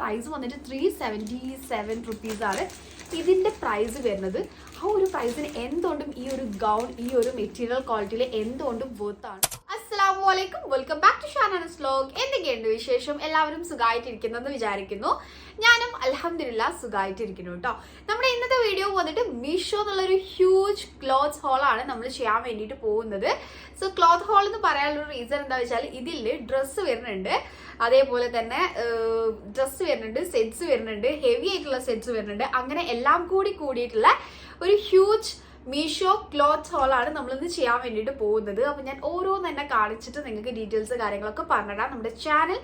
Price വന്നിട്ട് 377 റുപ്പീസാണ് ഇതിൻ്റെ പ്രൈസ് വരുന്നത്. ആ ഒരു പ്രൈസിന് എന്തുകൊണ്ടും ഈ ഒരു ഗൗൺ ഈ ഒരു മെറ്റീരിയൽ ക്വാളിറ്റിയിൽ എന്തുകൊണ്ടും വർത്താണ്. അസ്സലാമലൈക്കും, welcome back to Shanaz vlog. എന്തൊക്കെയുണ്ട് വിശേഷം? എല്ലാവരും സുഖമായിട്ടിരിക്കുന്നെന്ന് വിചാരിക്കുന്നു. ഞാനും അൽഹംദുലില്ലാഹ് സുഖമായിട്ടിരിക്കുന്നു കേട്ടോ. നമ്മുടെ ഇന്നത്തെ വീഡിയോ വന്നിട്ട് മീഷോ എന്നുള്ളൊരു ഹ്യൂജ് ക്ലോത്ത് ഹോളാണ് നമ്മൾ ചെയ്യാൻ വേണ്ടിയിട്ട് പോകുന്നത്. സോ ക്ലോത്ത് ഹോൾ എന്ന് പറയാനുള്ള റീസൺ എന്താ വെച്ചാൽ ഇതിൽ ഡ്രസ്സ് വരുന്നുണ്ട്, അതേപോലെ തന്നെ ഡ്രസ്സ് വരുന്നുണ്ട്, സെറ്റ്സ് വരുന്നുണ്ട്, ഹെവി ആയിട്ടുള്ള സെറ്റ്സ് വരുന്നുണ്ട്. അങ്ങനെ എല്ലാം കൂടിയിട്ടുള്ള ഒരു ഹ്യൂജ് മീഷോ ക്ലോത്ത് ഹോളാണ് നമ്മളിന്ന് ചെയ്യാൻ വേണ്ടിയിട്ട് പോകുന്നത്. അപ്പം ഞാൻ ഓരോന്ന് തന്നെ കാണിച്ചിട്ട് നിങ്ങൾക്ക് ഡീറ്റെയിൽസ് കാര്യങ്ങളൊക്കെ പറഞ്ഞിടാം. നമ്മുടെ ചാനൽ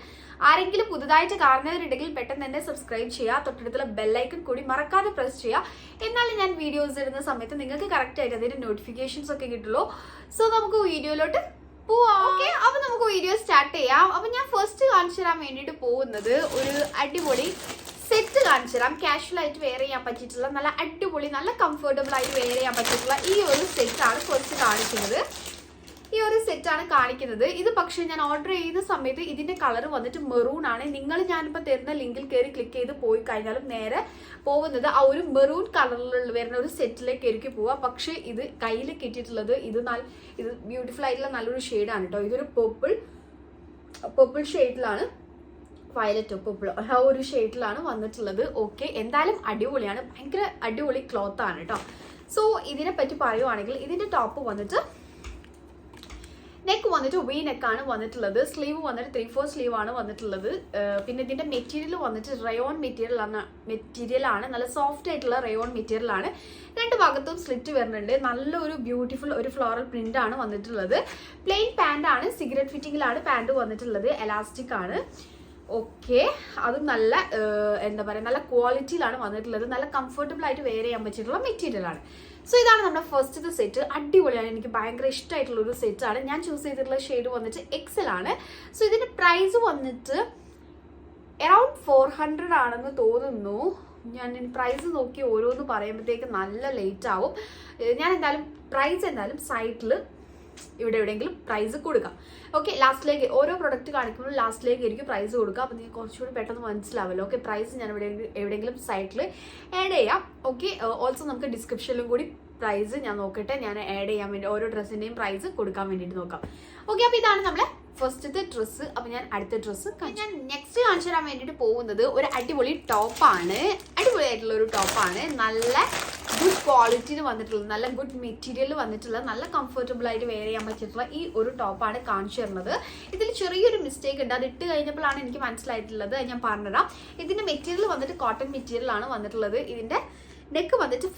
ആരെങ്കിലും പുതുതായിട്ട് കാണുന്നവരുണ്ടെങ്കിൽ പെട്ടെന്ന് തന്നെ സബ്സ്ക്രൈബ് ചെയ്യുക, തൊട്ടടുത്തുള്ള ബെല്ലൈക്കൺ കൂടി മറക്കാതെ പ്രസ് ചെയ്യുക. എന്നാലും ഞാൻ വീഡിയോസ് ഇടുന്ന സമയത്ത് നിങ്ങൾക്ക് കറക്റ്റായിട്ട് അതിൻ്റെ നോട്ടിഫിക്കേഷൻസ് ഒക്കെ കിട്ടുള്ളൂ. സോ നമുക്ക് വീഡിയോയിലോട്ട് പോവാം. ഓക്കെ, അപ്പൊ നമുക്ക് വീഡിയോ സ്റ്റാർട്ട് ചെയ്യാം. അപ്പൊ ഞാൻ ഫസ്റ്റ് കാണിച്ചു തരാൻ വേണ്ടിയിട്ട് പോകുന്നത് ഒരു അടിപൊളി സെറ്റ് കാണിച്ചു തരാം. കാഷ്വൽ ആയിട്ട് വെയർ ചെയ്യാൻ പറ്റിയിട്ടുള്ള നല്ല അടിപൊളി നല്ല കംഫർട്ടബിൾ ആയിട്ട് വെയർ ചെയ്യാൻ പറ്റിയിട്ടുള്ള ഈ ഒരു സെറ്റാണ് ഫസ്റ്റ് കാണിക്കുന്നത്. ഈ ഒരു സെറ്റാണ് കാണിക്കുന്നത്. ഇത് പക്ഷേ ഞാൻ ഓർഡർ ചെയ്യുന്ന സമയത്ത് ഇതിന്റെ കളർ വന്നിട്ട് മെറൂൺ ആണ്. ഞാനിപ്പോൾ തരുന്ന ലിങ്കിൽ കയറി ക്ലിക്ക് ചെയ്ത് പോയി കഴിഞ്ഞാലും നേരെ പോകുന്നത് ആ ഒരു മെറൂൺ കളറിൽ വരുന്ന ഒരു സെറ്റിലേക്ക് ആയിരിക്കും പോവുക. പക്ഷേ ഇത് കയ്യിൽ കിട്ടിയിട്ടുള്ളത് ഇത് ബ്യൂട്ടിഫുൾ ആയിട്ടുള്ള നല്ലൊരു ഷെയ്ഡാണ് കേട്ടോ. ഇതൊരു പേർപ്പിൾ ഷെയ്ഡിലാണ്, വയലറ്റോ പേർപ്പിളോ ആ ഒരു ഷെയ്ഡിലാണ് വന്നിട്ടുള്ളത്. ഓക്കെ, എന്തായാലും അടിപൊളിയാണ്, ഭയങ്കര അടിപൊളി ക്ലോത്ത് ആണ് കേട്ടോ. സോ ഇതിനെ പറ്റി പറയുവാണെങ്കിൽ ഇതിന്റെ ടോപ്പ് വന്നിട്ട് നെക്ക് വന്നിട്ട് വി നെക്കാണ് വന്നിട്ടുള്ളത്. സ്ലീവ് വന്നിട്ട് 3/4 സ്ലീവ് ആണ് വന്നിട്ടുള്ളത്. പിന്നെ ഇതിന്റെ മെറ്റീരിയൽ വന്നിട്ട് റയോൺ മെറ്റീരിയൽ ആണ്, നല്ല സോഫ്റ്റ് ആയിട്ടുള്ള റയോൺ മെറ്റീരിയൽ ആണ്. രണ്ട് ഭാഗത്തും സ്ലിറ്റ് വരുന്നുണ്ട്. നല്ലൊരു ബ്യൂട്ടിഫുൾ ഒരു ഫ്ലോറൽ പ്രിന്റ് ആണ് വന്നിട്ടുള്ളത്. പ്ലെയിൻ പാന്റ് ആണ്, സിഗരറ്റ് ഫിറ്റിംഗിലാണ് പാന്റ് വന്നിട്ടുള്ളത്. എലാസ്റ്റിക് ആണ്. ഓക്കെ, അതും നല്ല എന്താ പറയുക നല്ല ക്വാളിറ്റിയിലാണ് വന്നിട്ടുള്ളത്. നല്ല കംഫർട്ടബിൾ ആയിട്ട് വെയർ ചെയ്യാൻ പറ്റിയിട്ടുള്ള മെറ്റീരിയൽ ആണ്. സോ ഇതാണ് നമ്മുടെ ഫസ്റ്റത്തെ സെറ്റ്. അടിപൊളിയാണ്, എനിക്ക് ഭയങ്കര ഇഷ്ടമായിട്ടുള്ള ഒരു സെറ്റാണ്. ഞാൻ ചൂസ് ചെയ്തിട്ടുള്ള ഷെയ്ഡ് വന്നിട്ട് എക്സൽ ആണ്. സോ ഇതിന്റെ പ്രൈസ് വന്നിട്ട് അറൌണ്ട് 400 ആണെന്ന് തോന്നുന്നു. ഞാൻ പ്രൈസ് നോക്കി ഓരോന്ന് പറയുമ്പോഴത്തേക്ക് നല്ല ലേറ്റ് ആവും. ഞാൻ എന്തായാലും പ്രൈസ് എന്തായാലും സൈറ്റിൽ ഇവിടെ എവിടെയെങ്കിലും പ്രൈസ് കൊടുക്കാം. ഓക്കെ, ലാസ്റ്റിലേക്ക് ഓരോ പ്രൊഡക്റ്റ് കാണിക്കുമ്പോൾ ലാസ്റ്റിലേക്ക് ആയിരിക്കും പ്രൈസ് കൊടുക്കുക. അപ്പോൾ നിങ്ങൾക്ക് കുറച്ചുകൂടി പെട്ടെന്ന് മനസ്സിലാവല്ലോ. ഓക്കെ, പ്രൈസ് ഞാൻ എവിടെയെങ്കിലും സൈറ്റിൽ ആഡ് ചെയ്യാം. ഓക്കെ, ഓൾസോ നമുക്ക് ഡിസ്ക്രിപ്ഷനിലും കൂടി പ്രൈസ് ഞാൻ നോക്കട്ടെ, ഞാൻ ആഡ് ചെയ്യാൻ വേണ്ടി ഓരോ ഡ്രസ്സിൻ്റെയും പ്രൈസ് കൊടുക്കാൻ വേണ്ടിയിട്ട് നോക്കാം. ഓക്കെ, അപ്പോൾ ഇതാണ് നമ്മളെ ഫസ്റ്റത്തെ ഡ്രസ്സ്. അപ്പോൾ ഞാൻ അടുത്ത ഡ്രസ്സ് ഞാൻ നെക്സ്റ്റ് കാണിച്ചു തരാൻ വേണ്ടിയിട്ട് പോകുന്നത് ഒരു അടിപൊളി ടോപ്പാണ്. അടിപൊളിയായിട്ടുള്ള ഒരു ടോപ്പാണ്. നല്ല ഗുഡ് ക്വാളിറ്റിയിൽ വന്നിട്ടുള്ളത്, നല്ല ഗുഡ് മെറ്റീരിയൽ വന്നിട്ടുള്ള, നല്ല കംഫർട്ടബിൾ ആയിട്ട് വെയർ ചെയ്യാൻ പറ്റിയിട്ടുള്ള ഈ ഒരു ടോപ്പാണ് കാണിച്ചു തരുന്നത്. ഇതിൽ ചെറിയൊരു മിസ്റ്റേക്ക് ഉണ്ട്, അത് ഇട്ട് കഴിഞ്ഞപ്പോഴാണ് എനിക്ക് മനസ്സിലായിട്ടുള്ളത്. ഞാൻ പറഞ്ഞുതരാം. ഇതിന്റെ മെറ്റീരിയൽ വന്നിട്ട് കോട്ടൺ മെറ്റീരിയൽ ആണ് വന്നിട്ടുള്ളത്. ഇതിന്റെ നെക്ക് വന്നിട്ട്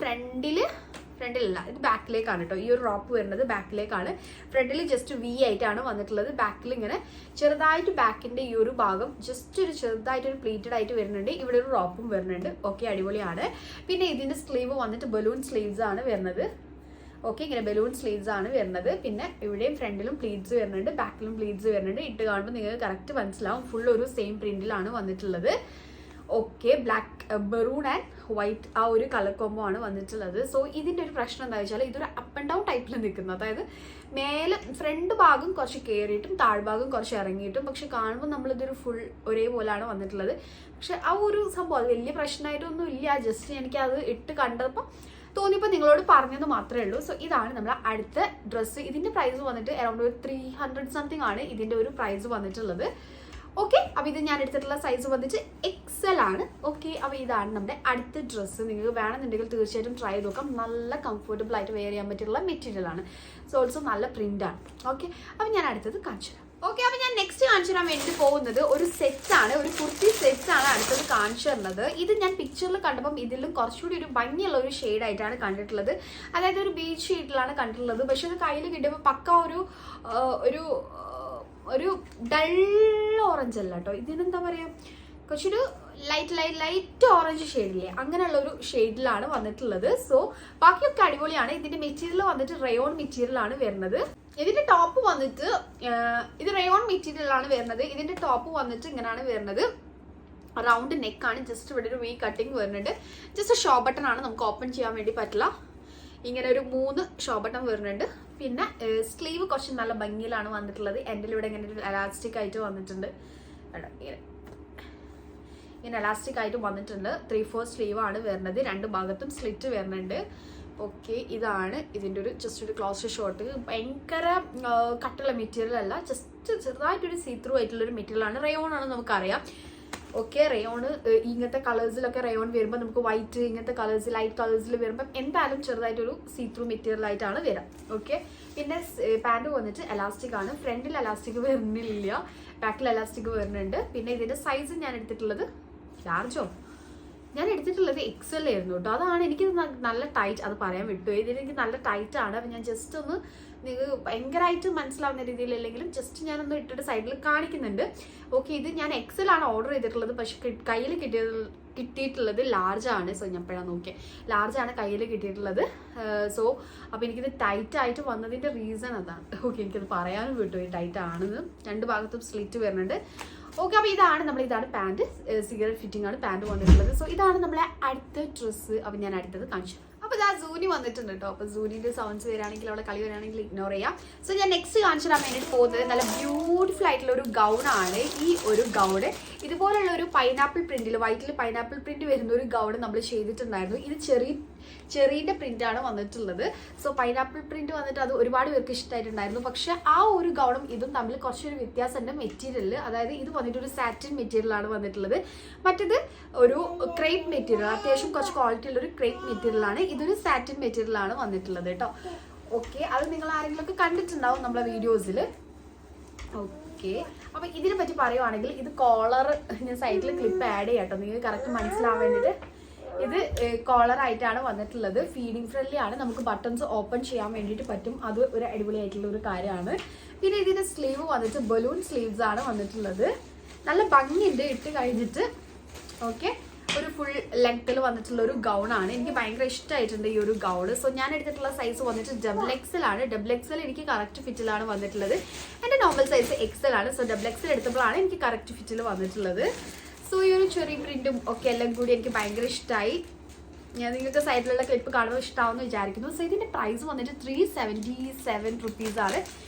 ഫ്രണ്ടിലല്ല, ഇത് ബാക്കിലേക്കാണ് കേട്ടോ. ഈ ഒരു റോപ്പ് വരുന്നത് ബാക്കിലേക്കാണ്. ഫ്രണ്ടിൽ ജസ്റ്റ് വി ആയിട്ടാണ് വന്നിട്ടുള്ളത്. ബാക്കിൽ ഇങ്ങനെ ചെറുതായിട്ട് ബാക്കിന്റെ ഈ ഒരു ഭാഗം ജസ്റ്റ് ഒരു ചെറുതായിട്ടൊരു പ്ലീറ്റഡ് ആയിട്ട് വരുന്നുണ്ട്. ഇവിടെ ഒരു റോപ്പും വരുന്നുണ്ട്. ഓക്കെ, അടിപൊളിയാണ്. പിന്നെ ഇതിന്റെ സ്ലീവ് വന്നിട്ട് ബലൂൺ സ്ലീവ്സ് ആണ് വരുന്നത്. ഓക്കെ, ഇങ്ങനെ ബലൂൺ സ്ലീവ്സ് ആണ് വരുന്നത്. പിന്നെ ഇവിടെയും ഫ്രണ്ടിലും പ്ലീറ്റ്സ് വരുന്നുണ്ട്, ബാക്കിലും പ്ലീറ്റ്സ് വരുന്നുണ്ട്. ഇട്ട് കാണുമ്പോൾ നിങ്ങൾക്ക് കറക്റ്റ് മനസ്സിലാവും. ഫുൾ ഒരു സെയിം പ്രിന്റിലാണ് വന്നിട്ടുള്ളത്. Okay, black maroon and white ആ ഒരു കളർ കോംബോ ആണ് വന്നിട്ടുള്ളത്. സോ ഇതിൻ്റെ ഒരു പ്രശ്നം എന്താ വെച്ചാൽ ഇതൊരു അപ്പ് ആൻഡ് ഡൗൺ ടൈപ്പിൽ നിൽക്കുന്നത്. അതായത് മേലെ ഫ്രണ്ട് ഭാഗം കുറച്ച് കയറിയിട്ടും താഴ്ഭാഗം കുറച്ച് ഇറങ്ങിയിട്ടും, പക്ഷെ കാണുമ്പോൾ നമ്മളിതൊരു ഫുൾ ഒരേപോലെയാണ് വന്നിട്ടുള്ളത്. പക്ഷെ ആ ഒരു സംഭവം വലിയ പ്രശ്നമായിട്ടൊന്നും ഇല്ല. ജസ്റ്റ് എനിക്ക് അത് ഇട്ട് കണ്ടപ്പോൾ തോന്നിയപ്പോൾ നിങ്ങളോട് പറഞ്ഞത് മാത്രമേ ഉള്ളൂ. സോ ഇതാണ് നമ്മുടെ അടുത്ത ഡ്രസ്സ്. ഇതിൻ്റെ പ്രൈസ് വന്നിട്ട് അറൗണ്ട് ഒരു 300 സംതിങ് ആണ് ഇതിൻ്റെ ഒരു പ്രൈസ് വന്നിട്ടുള്ളത്. ഓക്കെ, അപ്പോൾ ഇത് ഞാൻ എടുത്തിട്ടുള്ള സൈസ് വന്നിട്ട് എക്സൽ ആണ്. ഓക്കെ, അപ്പോൾ ഇതാണ് നമ്മുടെ അടുത്ത ഡ്രസ്സ്. നിങ്ങൾക്ക് വേണമെന്നുണ്ടെങ്കിൽ തീർച്ചയായിട്ടും ട്രൈ ചെയ്ത് നോക്കാം. നല്ല കംഫർട്ടബിൾ ആയിട്ട് വെയർ ചെയ്യാൻ പറ്റിയുള്ള മെറ്റീരിയൽ ആണ്. സോ ഓൾസോ നല്ല പ്രിന്റ് ആണ്. ഓക്കെ, അപ്പോൾ ഞാൻ അടുത്തത് കാണിച്ചു തരാം. ഓക്കെ, അപ്പോൾ ഞാൻ നെക്സ്റ്റ് കാണിച്ചു തരാൻ വേണ്ടിയിട്ട് പോകുന്നത് ഒരു സെറ്റാണ്, ഒരു കുർത്തി സെറ്റാണ് അടുത്തത് കാണിച്ചു തരുന്നത്. ഇത് ഞാൻ പിക്ചറിൽ കണ്ടപ്പം ഇതിലും കുറച്ചുകൂടി ഒരു ഭംഗിയുള്ള ഒരു ഷെയ്ഡായിട്ടാണ് കണ്ടിട്ടുള്ളത്. അതായത് ഒരു ബീച്ച് ഷെയ്ഡിലാണ് കണ്ടിട്ടുള്ളത്. പക്ഷെ അത് കയ്യിൽ കിട്ടിയപ്പോൾ പക്ക ഒരു ഡൾ ഓറഞ്ച് അല്ല കേട്ടോ, ഇതിനെന്താ പറയുക, കുറച്ചൊരു ലൈറ്റ് ഓറഞ്ച് ഷെയ്ഡില്ലേ, അങ്ങനെയുള്ള ഒരു ഷെയ്ഡിലാണ് വന്നിട്ടുള്ളത്. സോ ബാക്കിയൊക്കെ അടിപൊളിയാണ്. ഇതിന്റെ മെറ്റീരിയൽ വന്നിട്ട് റയോൺ മെറ്റീരിയൽ ആണ് വരുന്നത്. ഇതിന്റെ ടോപ്പ് വന്നിട്ട് ഇത് റയോൺ മെറ്റീരിയൽ ആണ് വരുന്നത്. ഇതിന്റെ ടോപ്പ് വന്നിട്ട് ഇങ്ങനെയാണ് വരുന്നത്. റൗണ്ട് നെക്കാണ്, ജസ്റ്റ് ഇവിടെ ഒരു വി കട്ടിങ് വരുന്നുണ്ട്. ജസ്റ്റ് ഷോ ബട്ടൺ ആണ്, നമുക്ക് ഓപ്പൺ ചെയ്യാൻ വേണ്ടി പറ്റില്ല. ഇങ്ങനെ ഒരു 3 ഷോ ബട്ടൺ വരുന്നുണ്ട്. പിന്നെ സ്ലീവ് കുറച്ച് നല്ല ഭംഗിയിലാണ് വന്നിട്ടുള്ളത്. എൻ്റെ ഇവിടെ ഇങ്ങനെ ഒരു എലാസ്റ്റിക് ആയിട്ട് വന്നിട്ടുണ്ട്. ഇങ്ങനെ എലാസ്റ്റിക് ആയിട്ട് വന്നിട്ടുണ്ട്. 3/4 സ്ലീവാണ് വരുന്നത്. രണ്ട് ഭാഗത്തും സ്ലിറ്റ് വരുന്നുണ്ട്. ഓക്കെ, ഇതാണ് ഇതിൻ്റെ ഒരു ജസ്റ്റ് ഒരു ക്ലോസ് ഷോട്ട്. ഭയങ്കര കട്ടുള്ള മെറ്റീരിയൽ അല്ല, ജസ്റ്റ് ചെറുതായിട്ടൊരു സീ ത്രൂ ആയിട്ടുള്ളൊരു മെറ്റീരിയലാണ്. റയോൺ ആണ് നമുക്കറിയാം. ഓക്കെ, റയോണ് ഇങ്ങനത്തെ കളേഴ്സിലൊക്കെ റയോൺ വരുമ്പോൾ നമുക്ക് വൈറ്റ് ഇങ്ങനത്തെ കളേഴ്സ് ലൈറ്റ് കളേഴ്സിൽ വരുമ്പം എന്തായാലും ചെറുതായിട്ടൊരു സീ ത്രൂ മെറ്റീരിയൽ ആയിട്ടാണ് വരാം. ഓക്കെ, പിന്നെ പാൻറ് വന്നിട്ട് എലാസ്റ്റിക് ആണ്. ഫ്രണ്ടിൽ എലാസ്റ്റിക് വരുന്നില്ല, ബാക്കിൽ എലാസ്റ്റിക് വരുന്നുണ്ട്. പിന്നെ ഇതിൻ്റെ സൈസ് ഞാൻ എടുത്തിട്ടുള്ളത് ലാർജോ, ഞാൻ എടുത്തിട്ടുള്ളത് XL ആയിരുന്നു കേട്ടോ. അതാണ് എനിക്ക് നല്ല ടൈറ്റ്, അത് പറയാൻ വിട്ടു. ഇതിനെനിക്ക് നല്ല ടൈറ്റ് ആണ്. അപ്പം ഞാൻ ജസ്റ്റ് ഒന്ന് നിങ്ങൾക്ക് ഭയങ്കരമായിട്ട് മനസ്സിലാവുന്ന രീതിയിലല്ലെങ്കിലും ജസ്റ്റ് ഞാനൊന്ന് ഇട്ടിട്ട് സൈഡിൽ കാണിക്കുന്നുണ്ട്. ഓക്കെ, ഇത് ഞാൻ XL ആണ് ഓർഡർ ചെയ്തിട്ടുള്ളത്. പക്ഷെ കയ്യിൽ കിട്ടിയിട്ടുള്ളത് ലാർജ് ആണ്. സോ ഞാൻ എപ്പോഴാണ് നോക്കിയത്, ലാർജ് ആണ് കയ്യിൽ കിട്ടിയിട്ടുള്ളത്. സോ അപ്പോൾ എനിക്കിത് ടൈറ്റ് ആയിട്ട് വന്നതിൻ്റെ റീസൺ അതാണ്. ഓക്കെ, എനിക്കത് പറയാനും വിട്ടു ഈ ടൈറ്റ് ആണെന്ന്. രണ്ട് ഭാഗത്തും സ്ലിറ്റ് വരുന്നുണ്ട്. ഓക്കെ, അപ്പോൾ ഇതാണ് പാൻറ്. സിഗരറ്റ് ഫിറ്റിംഗ് ആണ് പാൻറ് വന്നിട്ടുള്ളത്. സോ ഇതാണ് നമ്മളെ അടുത്ത ഡ്രസ്സ്. അപ്പോൾ ഞാൻ അടുത്തത് കാണിച്ചു. അപ്പോൾ ഇതാ സൂനി വന്നിട്ടുണ്ട് കേട്ടോ. അപ്പോൾ സൂനിൻ്റെ സൗണ്ട്സ് വരികയാണെങ്കിൽ അവിടെ കളി വരികയാണെങ്കിൽ ഇഗ്നോർ ചെയ്യാം. സോ ഞാൻ നെക്സ്റ്റ് കാണിച്ചു തരാൻ വേണ്ടിയിട്ട് പോകുന്നത് നല്ല ബ്യൂട്ടിഫുൾ ആയിട്ടുള്ള ഒരു ഗൗണാണ്. ഈ ഒരു ഗൗണ് ഇതുപോലുള്ള ഒരു പൈനാപ്പിൾ പ്രിന്റിൽ, വൈറ്റിൽ പൈനാപ്പിൾ പ്രിന്റ് വരുന്ന ഒരു ഗൗൺ നമ്മൾ ചെയ്തിട്ടുണ്ടായിരുന്നു. ഇത് ചെറിയുടെ പ്രിന്റാണ് വന്നിട്ടുള്ളത്. സോ പൈനാപ്പിൾ പ്രിന്റ് വന്നിട്ട് അത് ഒരുപാട് പേർക്ക് ഇഷ്ടമായിട്ടുണ്ടായിരുന്നു. പക്ഷെ ആ ഒരു ഗൗണും ഇതും തമ്മിൽ കുറച്ചൊരു വ്യത്യാസമുണ്ട് മെറ്റീരിയൽ. അതായത് ഇത് വന്നിട്ട് ഒരു സാറ്റിൻ മെറ്റീരിയലാണ് വന്നിട്ടുള്ളത്. മറ്റേത് ഒരു ക്രേപ്പ് മെറ്റീരിയൽ, അത്യാവശ്യം കുറച്ച് ക്വാളിറ്റി ഉള്ള ഒരു ക്രേപ്പ് മെറ്റീരിയലാണ്. ഇതൊരു സാറ്റിൻ മെറ്റീരിയലാണ് വന്നിട്ടുള്ളത് കേട്ടോ. ഓക്കെ, അത് നിങ്ങൾ ആരെങ്കിലും ഒക്കെ കണ്ടിട്ടുണ്ടാവും നമ്മളെ വീഡിയോസിൽ. ഓക്കെ, അപ്പൊ ഇതിനെ പറ്റി പറയുവാണെങ്കിൽ ഇത് കോളർ ഞാൻ സൈഡിൽ ക്ലിപ്പ് ആഡ് ചെയ്യാം കേട്ടോ, നിങ്ങൾക്ക് കറക്റ്റ് മനസ്സിലാവാൻ വേണ്ടിയിട്ട്. ഇത് കോളർ ആയിട്ടാണ് വന്നിട്ടുള്ളത്. ഫീഡിങ് ഫ്രണ്ട്ലി ആണ്, നമുക്ക് ബട്ടൺസ് ഓപ്പൺ ചെയ്യാൻ വേണ്ടിയിട്ട് പറ്റും. അത് ഒരു അടിപൊളിയായിട്ടുള്ള ഒരു കാര്യമാണ്. പിന്നെ ഇതിന്റെ സ്ലീവ് വന്നിട്ട് ബലൂൺ സ്ലീവ്സ് ആണ് വന്നിട്ടുള്ളത്. നല്ല ഭംഗിയുണ്ട് ഇട്ട് കഴിഞ്ഞിട്ട്. ഓക്കെ, ഒരു ഫുൾ ലെങ്ത്തിൽ വന്നിട്ടുള്ള ഒരു ഗൗണാണ്. എനിക്ക് ഭയങ്കര ഇഷ്ടമായിട്ടുണ്ട് ഈ ഒരു ഗൗണ്. സോ ഞാൻ എടുത്തിട്ടുള്ള സൈസ് വന്നിട്ട് XL ആണ്. XL എനിക്ക് കറക്റ്റ് ഫിറ്റിലാണ് വന്നിട്ടുള്ളത്. എൻ്റെ നോർമൽ സൈസ് XL ആണ്. സോ XL എടുത്തപ്പോഴാണ് എനിക്ക് കറക്റ്റ് ഫിറ്റിൽ വന്നിട്ടുള്ളത്. സോ ഈ ഒരു ചെറിയ പ്രിന്റും ഒക്കെ എല്ലാം കൂടി എനിക്ക് ഭയങ്കര ഇഷ്ടമായി. ഞാൻ നിങ്ങൾക്ക് സൈഡിലുള്ള ക്ലിപ്പ് കാണുമ്പോൾ ഇഷ്ടമാവുമെന്ന് വിചാരിക്കുന്നു. സോ ഇതിൻ്റെ പ്രൈസ് വന്നിട്ട് 377 റുപ്പീസാണ്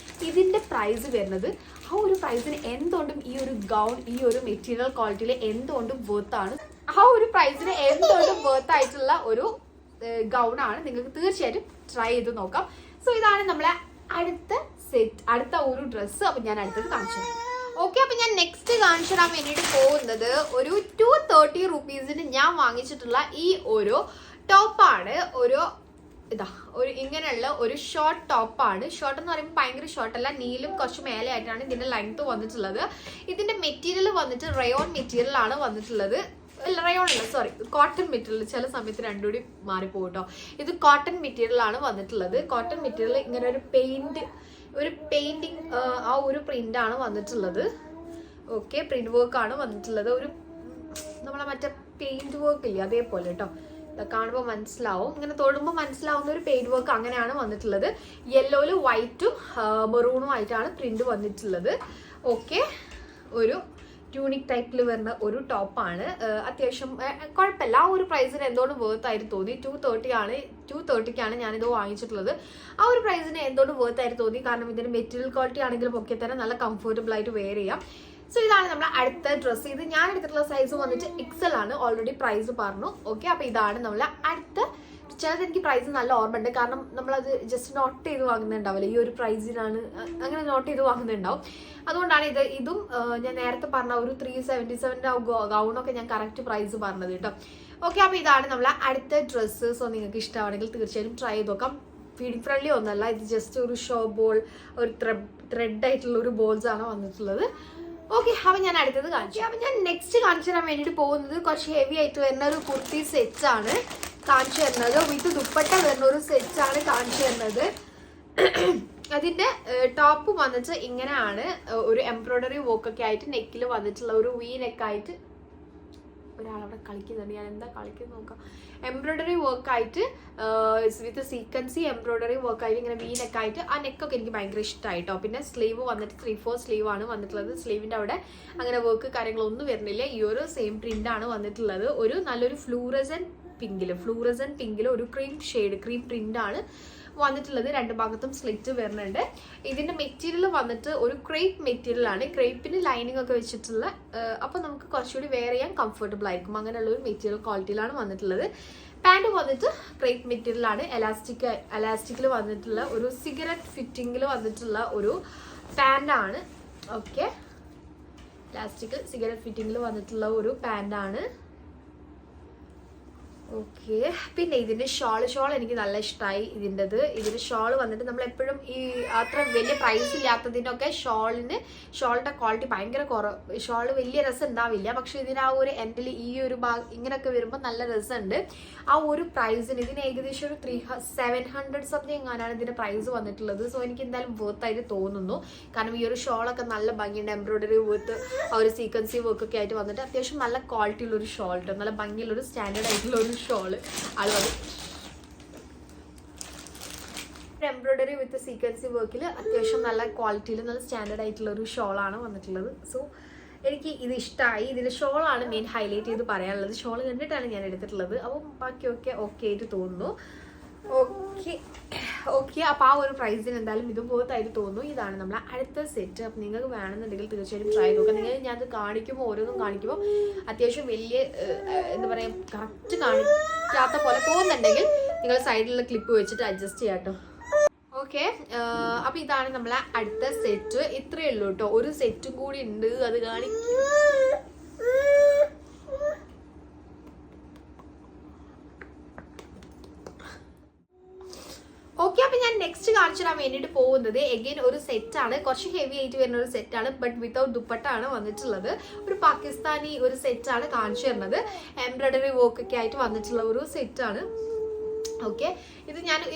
ഇതിൻ്റെ പ്രൈസ് വരുന്നത്. ആ ഒരു പ്രൈസിന് എന്തുകൊണ്ടും ഈ ഒരു ഗൗൺ, ഈ ഒരു മെറ്റീരിയൽ ക്വാളിറ്റിയിൽ എന്തുകൊണ്ടും വർത്താണ്. ആ ഒരു പ്രൈസിന് എന്തുകൊണ്ടും വർത്ത് ആയിട്ടുള്ള ഒരു ഗൗണാണ്. നിങ്ങൾക്ക് തീർച്ചയായിട്ടും ട്രൈ ചെയ്ത് നോക്കാം. സോ ഇതാണ് നമ്മളെ അടുത്ത ഒരു ഡ്രസ്സ്. അപ്പം ഞാൻ അടുത്തത് കാണിച്ചു. ഓക്കെ, അപ്പം ഞാൻ നെക്സ്റ്റ് കാണിച്ചു തരാൻ വേണ്ടിയിട്ട് പോകുന്നത് ഒരു 230 റുപ്പീസിന് ഞാൻ വാങ്ങിച്ചിട്ടുള്ള ഈ ഒരു ടോപ്പാണ്. ഒരു ഇങ്ങനെയുള്ള ഒരു ഷോർട്ട് ടോപ്പാണ്. ഷോർട്ട് എന്ന് പറയുമ്പോൾ ഭയങ്കര ഷോർട്ടല്ല, നീലും കുറച്ച് മേലെ ആയിട്ടാണ് ഇതിന്റെ ലെങ്ത് വന്നിട്ടുള്ളത്. ഇതിന്റെ മെറ്റീരിയൽ വന്നിട്ട് റയോൺ മെറ്റീരിയൽ ആണ് വന്നിട്ടുള്ളത്. റയോൺ അല്ല, സോറി, കോട്ടൺ മെറ്റീരിയൽ. ചില സമയത്ത് രണ്ടുകൂടി മാറിപ്പോകും കേട്ടോ. ഇത് കോട്ടൺ മെറ്റീരിയൽ ആണ് വന്നിട്ടുള്ളത്. കോട്ടൺ മെറ്റീരിയൽ ഇങ്ങനെ ഒരു പെയിന്റിങ് ആ ഒരു പ്രിന്റ് ആണ് വന്നിട്ടുള്ളത്. ഓക്കെ, പ്രിന്റ് വർക്ക് ആണ് വന്നിട്ടുള്ളത്. ഒരു നമ്മളെ മറ്റേ പെയിന്റ് വർക്ക് ഇല്ലേ, അതേപോലെ കേട്ടോ. കാണുമ്പോൾ മനസ്സിലാവും, ഇങ്ങനെ തൊടുമ്പോൾ മനസ്സിലാവുന്ന ഒരു പെയിന്റ് വർക്ക് അങ്ങനെയാണ് വന്നിട്ടുള്ളത്. യെല്ലോയിലും വൈറ്റും മെറൂണും ആയിട്ടാണ് പ്രിന്റ് വന്നിട്ടുള്ളത്. ഓക്കെ, ഒരു ട്യൂണിക് ടൈപ്പിൽ വരുന്ന ഒരു ടോപ്പാണ്. അത്യാവശ്യം കുഴപ്പമില്ല. ആ ഒരു പ്രൈസിന് എന്തുകൊണ്ടും വേർത്ത് ആയിട്ട് തോന്നി. 230ക്കാണ് ഞാനിത് വാങ്ങിച്ചിട്ടുള്ളത്. ആ ഒരു പ്രൈസിന് എന്തുകൊണ്ടും വേർത്ത് ആയിട്ട് തോന്നി. കാരണം ഇതിന്റെ മെറ്റീരിയൽ ക്വാളിറ്റി ആണെങ്കിലും ഒക്കെ തന്നെ നല്ല കംഫർട്ടബിൾ ആയിട്ട് വെയർ ചെയ്യാം. സോ ഇതാണ് നമ്മുടെ അടുത്ത ഡ്രസ്സ്. ഇത് ഞാൻ എടുത്തിട്ടുള്ള സൈസ് വന്നിട്ട് XL ആണ്. ഓൾറെഡി പ്രൈസ് പറഞ്ഞു. ഓക്കെ, അപ്പൊ ഇതാണ് നമ്മളെ അടുത്ത. ചിലത് എനിക്ക് പ്രൈസ് നല്ല ഓർമ്മയുണ്ട്, കാരണം നമ്മളത് ജസ്റ്റ് നോട്ട് ചെയ്ത് വാങ്ങുന്നുണ്ടാവില്ല. ഈ ഒരു പ്രൈസിനാണ് അങ്ങനെ നോട്ട് ചെയ്ത് വാങ്ങുന്നുണ്ടാവും. അതുകൊണ്ടാണ് ഇതും ഞാൻ നേരത്തെ പറഞ്ഞ ഒരു 377 ഗൗണൊക്കെ ഞാൻ കറക്റ്റ് പ്രൈസ് പറഞ്ഞത് കേട്ടോ. ഓക്കെ, അപ്പോൾ ഇതാണ് നമ്മളെ അടുത്ത ഡ്രസ്സ്. സോ നിങ്ങൾക്ക് ഇഷ്ടമാണെങ്കിൽ തീർച്ചയായും ട്രൈ ചെയ്ത് നോക്കാം. ഫീഡിങ് ഫ്രണ്ട്ലി ഒന്നല്ല, ഇത് ജസ്റ്റ് ഒരു ഷോ ബോൾ, ഒരു ത്രെഡ് ആയിട്ടുള്ള ഒരു ബോൾസ് ആണ് വന്നിട്ടുള്ളത്. ഓക്കെ, അപ്പം ഞാൻ അടുത്തത് കാണിച്ചു. അപ്പം ഞാൻ നെക്സ്റ്റ് കാണിച്ചു തരാൻ വേണ്ടിയിട്ട് പോകുന്നത് കുറച്ച് ഹെവി ആയിട്ട് വരുന്ന ഒരു കുർത്തി സെറ്റ്സ് ആണ് കാണിച്ചു തരുന്നത്. വിത്ത് ദുപ്പട്ട വരുന്ന ഒരു സെറ്റ്സ് ആണ് കാണിച്ചു തരുന്നത്. അതിന്റെ ടോപ്പ് വന്നിട്ട് ഇങ്ങനെയാണ്. ഒരു എംബ്രോയിഡറി വർക്കൊക്കെ ആയിട്ട് നെക്കിൽ വന്നിട്ടുള്ള ഒരു വി നെക്കായിട്ട് ഒരാളവിടെ കളിക്കുന്നുണ്ട്. ഞാൻ എന്താ കളിക്കുന്നത് നോക്കാം. എംബ്രോയിഡറി വർക്കായിട്ട് വിത്ത് സീക്വൻസി എംബ്രോയിഡറി വർക്കായിട്ട് ഇങ്ങനെ വി നെക്കായിട്ട് ആ നെക്കൊക്കെ എനിക്ക് ഭയങ്കര ഇഷ്ടമായിട്ടോ. പിന്നെ സ്ലീവ് വന്നിട്ട് 3/4 സ്ലീവ് ആണ് വന്നിട്ടുള്ളത്. സ്ലീവിൻ്റെ അവിടെ അങ്ങനെ വർക്ക് കാര്യങ്ങളൊന്നും വരുന്നില്ല. ഈ ഒരു സെയിം പ്രിന്റ് ആണ് വന്നിട്ടുള്ളത്. ഒരു നല്ലൊരു ഫ്ലൂറസൻ പിങ്കില് ഒരു ക്രീം പ്രിന്റ് ആണ് വന്നിട്ടുള്ളത്. രണ്ട് ഭാഗത്തും സ്ലിറ്റ് വരുന്നുണ്ട്. ഇതിന്റെ മെറ്റീരിയൽ വന്നിട്ട് ഒരു ക്രേപ്പ് മെറ്റീരിയൽ ആണ്. ക്രേപ്പിന് ലൈനിങ് ഒക്കെ വെച്ചിട്ടുള്ള, അപ്പൊ നമുക്ക് കുറച്ചുകൂടി വെയർ ചെയ്യാൻ കംഫർട്ടബിൾ ആയിരിക്കും. അങ്ങനെയുള്ള ഒരു മെറ്റീരിയൽ ക്വാളിറ്റിയിലാണ് വന്നിട്ടുള്ളത്. പാൻറ് വന്നിട്ട് ക്രേപ്പ് മെറ്റീരിയൽ ആണ്. എലാസ്റ്റിക്കിൽ വന്നിട്ടുള്ള ഒരു സിഗരറ്റ് ഫിറ്റിംഗിൽ വന്നിട്ടുള്ള ഒരു പാൻറ്റാണ്. ഓക്കെ, ഇലാസ്റ്റിക് സിഗരറ്റ് ഫിറ്റിംഗിൽ വന്നിട്ടുള്ള ഒരു പാൻറ്റാണ്. ഓക്കെ, പിന്നെ ഇതിന്റെ ഷോൾ എനിക്ക് നല്ല ഇഷ്ടമായി. ഇതിന്റെ ഷോൾ വന്നിട്ട് നമ്മൾ എപ്പോഴും ഈ അത്ര വലിയ പ്രൈസ് ഇല്ലാത്തതിനൊക്കെ ഷോളിന്റെ ക്വാളിറ്റി ഭയങ്കര കുറവ്. ഷോൾ വലിയ രസം ഉണ്ടാവില്ല. പക്ഷെ ഇതിന് ആ ഒരു എൻഡിൽ ഈ ഒരു ഭാഗം ഇങ്ങനെയൊക്കെ വരുമ്പോൾ നല്ല രസമുണ്ട്. ആ ഒരു പ്രൈസിന് ഇതിന് ഏകദേശം ഒരു 700 സംതിങ് എങ്ങാനാണ് ഇതിന്റെ പ്രൈസ് വന്നിട്ടുള്ളത്. സോ എനിക്ക് എന്തായാലും വർത്ത് ആയിട്ട് തോന്നുന്നു. കാരണം ഈ ഒരു ഷോളൊക്കെ നല്ല ഭംഗിയുണ്ട്. എംബ്രോയിഡറി വർത്ത് ആ ഒരു സീക്വൻസി വർക്ക് ഒക്കെ ആയിട്ട് വന്നിട്ട് അത്യാവശ്യം നല്ല ക്വാളിറ്റിയുള്ള ഒരു ഷോൾ കേട്ടോ. നല്ല ഭംഗിയുള്ള ഒരു സ്റ്റാൻഡേർഡ് ആയിട്ടുള്ള ഒരു ഷോള്. അത് എംബ്രോയിഡറി വിത്ത് സീക്വൻസി വർക്കിൽ അത്യാവശ്യം നല്ല ക്വാളിറ്റിയിൽ നല്ല സ്റ്റാൻഡേർഡ് ആയിട്ടുള്ള ഒരു ഷോളാണ് വന്നിട്ടുള്ളത്. സോ എനിക്ക് ഇത് ഇഷ്ടമായി. ഇതിൽ ഷോളാണ് മെയിൻ ഹൈലൈറ്റ് ചെയ്ത് പറയാനുള്ളത്. ഷോൾ കണ്ടിട്ടാണ് ഞാൻ എടുത്തിട്ടുള്ളത്. അപ്പം ബാക്കിയൊക്കെ ഓക്കെ ആയിട്ട് തോന്നുന്നു. ഓക്കെ, അപ്പോൾ ആ ഒരു പ്രൈസിന് എന്തായാലും ഇത് വർത്തായിട്ട് തോന്നുന്നു. ഇതാണ് നമ്മളെ അടുത്ത സെറ്റ്. അപ്പം നിങ്ങൾക്ക് വേണമെന്നുണ്ടെങ്കിൽ തീർച്ചയായിട്ടും ട്രൈ നോക്കാം. നിങ്ങൾ ഞാൻ അത് കാണിക്കുമ്പോൾ ഓരോന്നും കാണിക്കുമ്പോൾ അത്യാവശ്യം വലിയ എന്താ പറയുക കറക്റ്റ് കാണിക്കാത്ത പോലെ തോന്നുന്നുണ്ടെങ്കിൽ നിങ്ങൾ സൈഡിലുള്ള ക്ലിപ്പ് വെച്ചിട്ട് അഡ്ജസ്റ്റ് ചെയ്യാം കേട്ടോ. ഓക്കെ, അപ്പം ഇതാണ് നമ്മളെ അടുത്ത സെറ്റ്. ഇത്രയേ ഉള്ളൂ കേട്ടോ. ഒരു സെറ്റും കൂടി ഉണ്ട്, അത് കാണിക്കും. ഓക്കെ, അപ്പം ഞാൻ നെക്സ്റ്റ് കാണിച്ചു തരാൻ വേണ്ടിയിട്ട് പോകുന്നത് എഗെയിൻ ഒരു സെറ്റാണ്. കുറച്ച് ഹെവി ആയിട്ട് വരുന്ന ഒരു സെറ്റാണ്. ബട്ട് വിത്തൗട്ട് ദുപ്പട്ടാണ് വന്നിട്ടുള്ളത്. ഒരു പാകിസ്ഥാനി ഒരു സെറ്റാണ് കാണിച്ചു തരുന്നത്. എംബ്രോയിഡറി വർക്ക് ഒക്കെ ആയിട്ട് വന്നിട്ടുള്ള ഒരു സെറ്റാണ്. ഓക്കെ,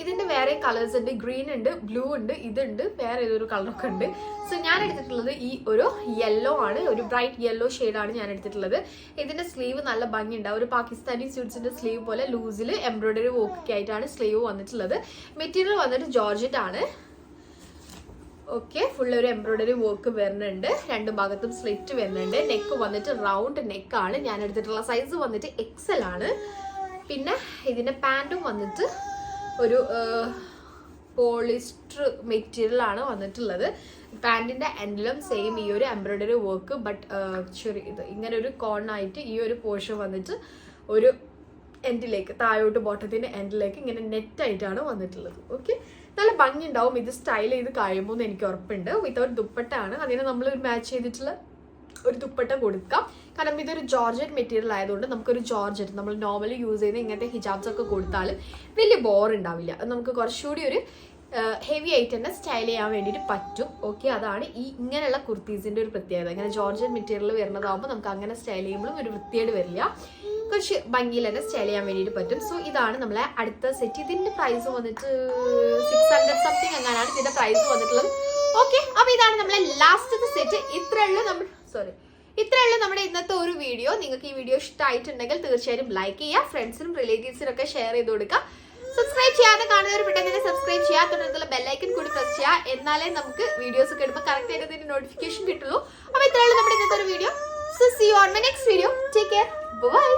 ഇതിന്റെ വേറെ കളേഴ്സ് ഉണ്ട്. ഗ്രീൻ ഉണ്ട്, ബ്ലൂ ഉണ്ട്, ഇതുണ്ട്, വേറെ ഏതൊരു കളറൊക്കെ ഉണ്ട്. സോ ഞാൻ എടുത്തിട്ടുള്ളത് ഈ ഒരു യെല്ലോ ആണ്. ഒരു ബ്രൈറ്റ് യെല്ലോ ഷെയ്ഡാണ് ഞാൻ എടുത്തിട്ടുള്ളത്. ഇതിന്റെ സ്ലീവ് നല്ല ഭംഗിയുണ്ടാവും. ഒരു പാകിസ്ഥാനി സ്യൂട്ട്സിന്റെ സ്ലീവ് പോലെ ലൂസിൽ എംബ്രോയിഡറി വർക്ക് ഒക്കെ ആയിട്ടാണ് സ്ലീവ് വന്നിട്ടുള്ളത്. മെറ്റീരിയൽ വന്നിട്ട് ജോർജറ്റ് ആണ്. ഓക്കെ, ഫുൾ ഒരു എംബ്രോയിഡറി വർക്ക് വരുന്നുണ്ട്. രണ്ട് ഭാഗത്തും സ്ലിറ്റ് വരുന്നുണ്ട്. നെക്ക് വന്നിട്ട് റൗണ്ട് നെക്കാണ്. ഞാൻ എടുത്തിട്ടുള്ള സൈസ് വന്നിട്ട് XL ആണ്. പിന്നെ ഇതിന്റെ പാൻറ്റും വന്നിട്ട് ഒരു പോളിസ്റ്റർ മെറ്റീരിയൽ ആണ് വന്നിട്ടുള്ളത്. പാൻറ്റിന്റെ എൻഡിലും സെയിം ഈ ഒരു എംബ്രോയിഡറി വർക്ക്. ബട്ട് ഇത് ഇങ്ങനെ ഒരു കോണായിട്ട് ഈ ഒരു പോർഷൻ വന്നിട്ട് ഒരു എൻഡിലേക്ക്, താഴോട്ട് ബോട്ടത്തിന്റെ എൻഡിലേക്ക് ഇങ്ങനെ നെറ്റായിട്ടാണ് വന്നിട്ടുള്ളത്. ഓക്കെ, നല്ല ഭംഗി ഉണ്ടാവും ഇത് സ്റ്റൈൽ ചെയ്ത് കഴിയുമ്പോൾ എന്ന് എനിക്ക് ഉറപ്പുണ്ട്. വിത്തൗട്ട് ദുപ്പട്ടാണ്. അതിനെ നമ്മൾ മാച്ച് ചെയ്തിട്ടുള്ള ഒരു ദുപ്പട്ട കൊടുക്കാം. കാരണം ഇതൊരു ജോർജറ്റ് മെറ്റീരിയൽ ആയതുകൊണ്ട് നമുക്കൊരു ജോർജറ്റ് നമ്മൾ നോർമലി യൂസ് ചെയ്യുന്ന ഇങ്ങനത്തെ ഹിജാബ്സ് ഒക്കെ കൊടുത്താലും വലിയ ബോർ ഉണ്ടാവില്ല. നമുക്ക് കുറച്ചുകൂടി ഒരു ഹെവി ആയിട്ട് തന്നെ സ്റ്റൈൽ ചെയ്യാൻ വേണ്ടിയിട്ട് പറ്റും. ഓക്കെ, അതാണ് ഈ ഇങ്ങനെയുള്ള കുർത്തീസിന്റെ ഒരു പ്രത്യേകത. ഇങ്ങനെ ജോർജറ്റ് മെറ്റീരിയൽ വരുന്നതാകുമ്പോൾ നമുക്ക് അങ്ങനെ സ്റ്റൈൽ ചെയ്യുമ്പോഴും ഒരു വൃത്തിയേട് വരില്ല. കുറച്ച് ഭംഗിയിൽ തന്നെ സ്റ്റൈൽ ചെയ്യാൻ വേണ്ടിയിട്ട് പറ്റും. സോ ഇതാണ് നമ്മളെ അടുത്ത സെറ്റ്. ഇതിന്റെ പ്രൈസ് വന്നിട്ട് 600 സംതിങ് എങ്ങാനാണ് ഇതിന്റെ പ്രൈസ് വന്നിട്ടുള്ളത്. ഓക്കെ, അപ്പൊ ഇതാണ് നമ്മളെ ലാസ്റ്റത്തെ സെറ്റ്. ഇത്രയുള്ള നമ്മുടെ ഇന്നത്തെ ഒരു വീഡിയോ. നിങ്ങൾക്ക് ഈ വീഡിയോ ഇഷ്ടമായിട്ടുണ്ടെങ്കിൽ തീർച്ചയായും ലൈക്ക് ചെയ്യുക. ഫ്രണ്ട്സിനും റിലേറ്റീവ്സിനും ഒക്കെ ഷെയർ ചെയ്ത് കൊടുക്കുക. സബ്സ്ക്രൈബ് ചെയ്യാതെ കാണുന്നവർ പെട്ടെന്ന് സബ്സ്ക്രൈബ് ചെയ്യുക. തുടർന്നുള്ള ബെല്ലൈക്കൻ കൂടി പ്രസ് ചെയ്യുക. എന്നാലേ നമുക്ക് വീഡിയോസ് ഒക്കെ ഇടുമ്പോൾ കറക്റ്റ് ആയിട്ട് ഇതിന്റെ നോട്ടിഫിക്കേഷൻ കിട്ടുള്ളൂ. അപ്പൊ ഇത്രയുള്ള നമ്മുടെ ഇന്നത്തെ ഒരു video. So see you on my next video. Take care. Bye bye.